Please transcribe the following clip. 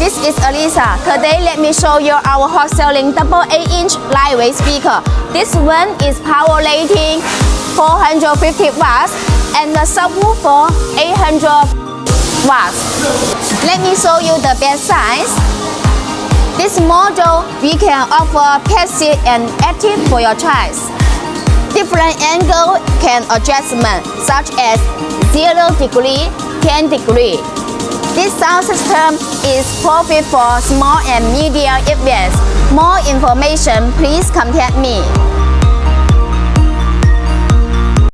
This is Elisa. Today let me show you our hot selling double 8-inch lightweight speaker. This one is power rating 450 watts and the subwoofer 800 watts. Let me show you the best size. This model we can offer passive and active for your choice. Different angle can adjustment such as 0 degree, 10 degree. This sound system is perfect for small and medium events. More information, please contact me.